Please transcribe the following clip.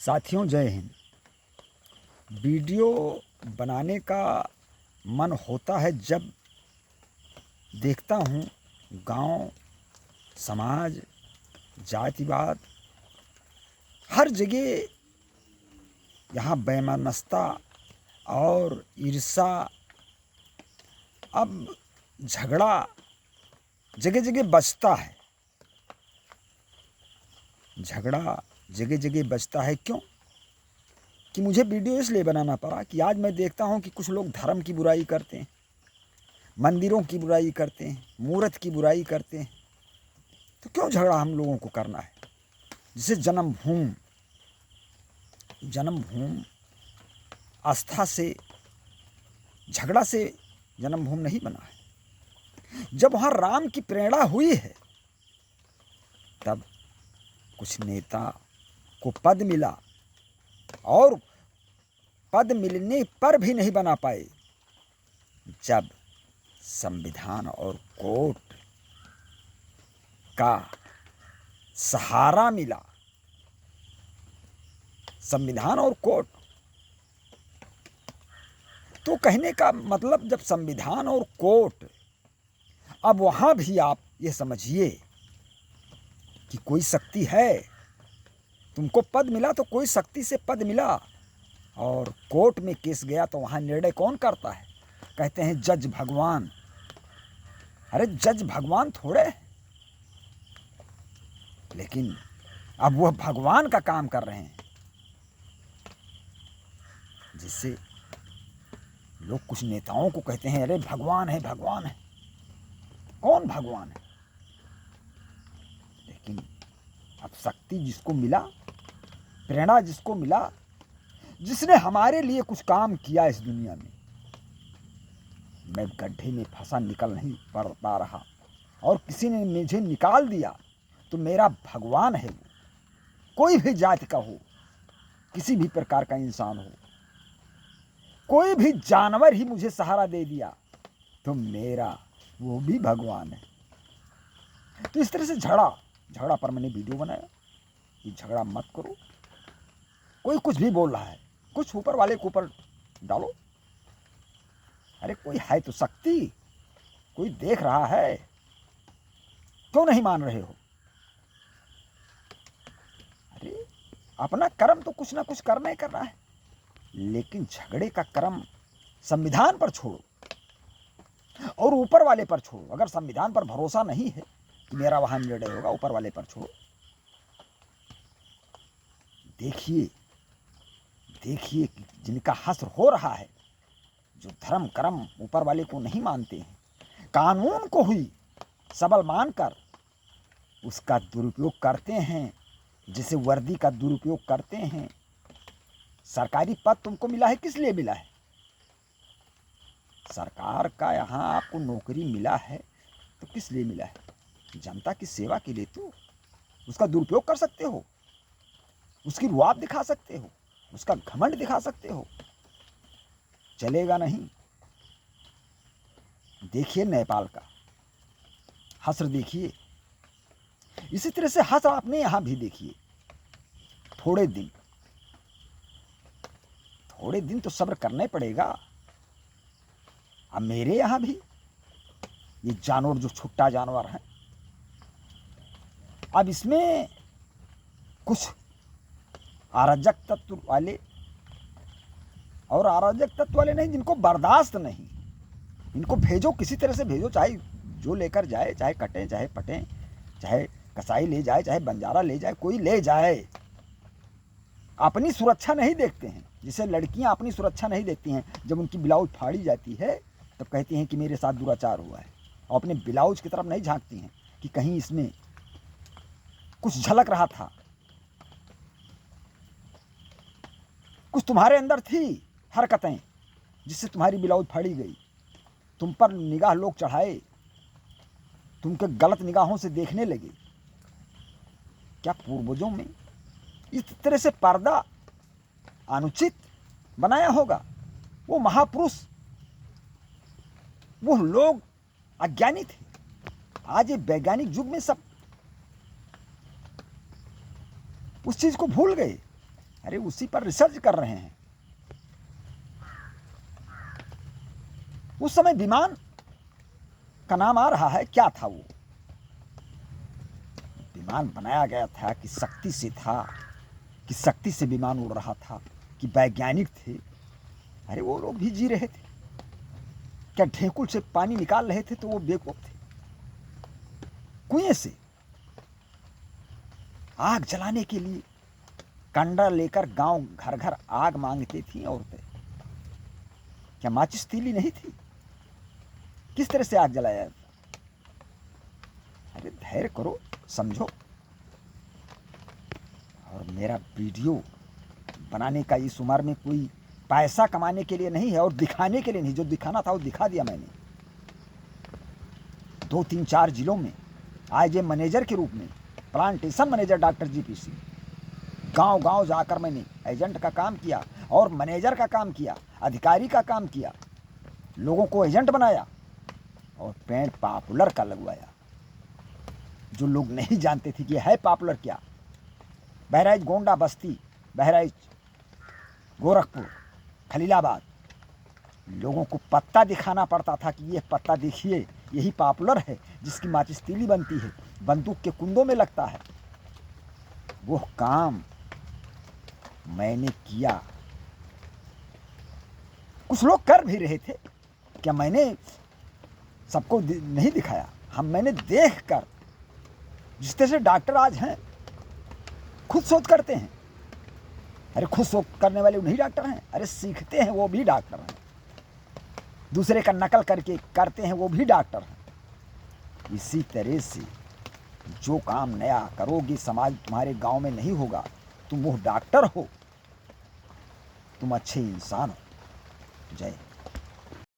साथियों जय हिंद। वीडियो बनाने का मन होता है जब देखता हूँ गांव, समाज, जातिवाद हर जगह यहाँ वैमनस्यता और ईर्ष्या, अब झगड़ा जगह जगह बजता है। झगड़ा जगह जगह बजता है क्यों? कि मुझे वीडियो इसलिए बनाना पड़ा कि आज मैं देखता हूँ कि कुछ लोग धर्म की बुराई करते हैं, मंदिरों की बुराई करते हैं, मूर्त की बुराई करते हैं। तो क्यों झगड़ा हम लोगों को करना है? जिसे जन्मभूमि आस्था से, झगड़ा से जन्मभूमि नहीं बना है। जब वहाँ राम की प्रेरणा हुई है तब कुछ नेता को पद मिला और पद मिलने पर भी नहीं बना पाए। जब संविधान और कोर्ट का सहारा मिला, संविधान और कोर्ट, तो कहने का मतलब जब संविधान और कोर्ट, अब वहां भी आप ये समझिए कि कोई शक्ति है। तुमको पद मिला तो कोई शक्ति से पद मिला, और कोर्ट में केस गया तो वहां निर्णय कौन करता है? कहते हैं जज भगवान। अरे जज भगवान थोड़े, लेकिन अब वह भगवान का काम कर रहे हैं, जिससे लोग कुछ नेताओं को कहते हैं अरे भगवान है, भगवान है। कौन भगवान है? लेकिन अब शक्ति जिसको मिला, प्रेरणा जिसको मिला, जिसने हमारे लिए कुछ काम किया इस दुनिया में, मैं गड्ढे में फंसा निकल नहीं पा रहा और किसी ने मुझे निकाल दिया तो मेरा भगवान है वो। कोई भी जाति का हो, किसी भी प्रकार का इंसान हो, कोई भी जानवर ही मुझे सहारा दे दिया तो मेरा वो भी भगवान है। तो इस तरह से झगड़ा पर मैंने वीडियो बनाया कि झगड़ा मत करो। कोई कुछ भी बोल रहा है, कुछ ऊपर वाले के ऊपर डालो। अरे कोई है तो शक्ति, कोई देख रहा है, क्यों नहीं मान रहे हो? अरे अपना कर्म तो कुछ ना कुछ करना ही करना है, लेकिन झगड़े का कर्म संविधान पर छोड़ो और ऊपर वाले पर छोड़ो। अगर संविधान पर भरोसा नहीं है कि मेरा वहां निर्णय होगा, ऊपर वाले पर छोड़ो। देखिए कि जिनका हश्र हो रहा है, जो धर्म कर्म ऊपर वाले को नहीं मानते हैं, कानून को ही सबल मानकर उसका दुरुपयोग करते हैं, जिसे वर्दी का दुरुपयोग करते हैं। सरकारी पद तुमको मिला है, किस लिए मिला है? सरकार का यहाँ आपको नौकरी मिला है तो किस लिए मिला है? जनता की सेवा के लिए। तो उसका दुरुपयोग कर सकते हो, उसकी रुआब दिखा सकते हो, उसका घमंड दिखा सकते हो, चलेगा नहीं। देखिए नेपाल का हश्र, देखिए इसी तरह से हश्र आपने यहां भी देखिए। थोड़े दिन तो सब्र करना ही पड़ेगा। अब मेरे यहां भी ये जानवर जो छुट्टा जानवर हैं, अब इसमें कुछ अराजक तत्व वाले, और अराजक तत्व वाले नहीं, जिनको बर्दाश्त नहीं, इनको भेजो, किसी तरह से भेजो, चाहे जो लेकर जाए, चाहे कटें चाहे पटें, चाहे कसाई ले जाए, चाहे बंजारा ले जाए, कोई ले जाए। अपनी सुरक्षा नहीं देखते हैं, जिसे लड़कियां अपनी सुरक्षा नहीं देखती हैं। जब उनकी ब्लाउज फाड़ी जाती है तब कहती हैं कि मेरे साथ दुराचार हुआ है, और अपने ब्लाउज की तरफ नहीं झांकती हैं कि कहीं इसमें कुछ झलक रहा था, कुछ तुम्हारे अंदर थी हरकतें जिससे तुम्हारी ब्लाउज फाड़ी गई। तुम पर निगाह लोग चढ़ाए, तुमको गलत निगाहों से देखने लगे। क्या पूर्वजों में इस तरह से पर्दा अनुचित बनाया होगा? वो महापुरुष, वो लोग अज्ञानी थे। आज ये वैज्ञानिक युग में सब उस चीज को भूल गए। अरे उसी पर रिसर्च कर रहे हैं। उस समय विमान का नाम आ रहा है, क्या था वो विमान बनाया गया था, कि शक्ति से था, कि शक्ति से विमान उड़ रहा था, कि वैज्ञानिक थे। अरे वो लोग भी जी रहे थे क्या? ढेकुल से पानी निकाल रहे थे तो वो बेवकूफ थे? कुएं से आग जलाने के लिए कंडा लेकर गांव घर घर आग मांगती थी औरतें। क्या माचिस तीली नहीं थी? किस तरह से आग जलाया? अरे धैर्य करो, समझो। और मेरा वीडियो बनाने का इस उम्र में कोई पैसा कमाने के लिए नहीं है और दिखाने के लिए नहीं। जो दिखाना था वो दिखा दिया मैंने। 2, 3, 4 जिलों में आज ये मैनेजर के रूप में, प्लांटेशन मैनेजर डॉक्टर जीपीसी, गांव गांव जाकर मैंने एजेंट का काम किया और मैनेजर का काम किया, अधिकारी का काम किया, लोगों को एजेंट बनाया और पेंट पॉपुलर का लगवाया। जो लोग नहीं जानते थे कि है पॉपुलर क्या। बहराइच गोंडा बस्ती, बहराइच गोरखपुर, खलीलाबाद, लोगों को पत्ता दिखाना पड़ता था कि ये पत्ता देखिए, यही पॉपुलर है जिसकी माचिस तीली बनती है, बंदूक के कुंदों में लगता है। वो काम मैंने किया। कुछ लोग कर भी रहे थे। क्या मैंने सबको नहीं दिखाया? मैंने देख कर, जिस तरह से डॉक्टर आज हैं, खुद शोध करते हैं। अरे खुद शोध करने वाले नहीं डॉक्टर हैं? अरे सीखते हैं वो भी डॉक्टर हैं। दूसरे का नकल करके करते हैं वो भी डॉक्टर हैं। इसी तरह से जो काम नया करोगे, समाज तुम्हारे गांव में नहीं होगा। तुम वो डॉक्टर हो, तुम अच्छे इंसान हो। जय।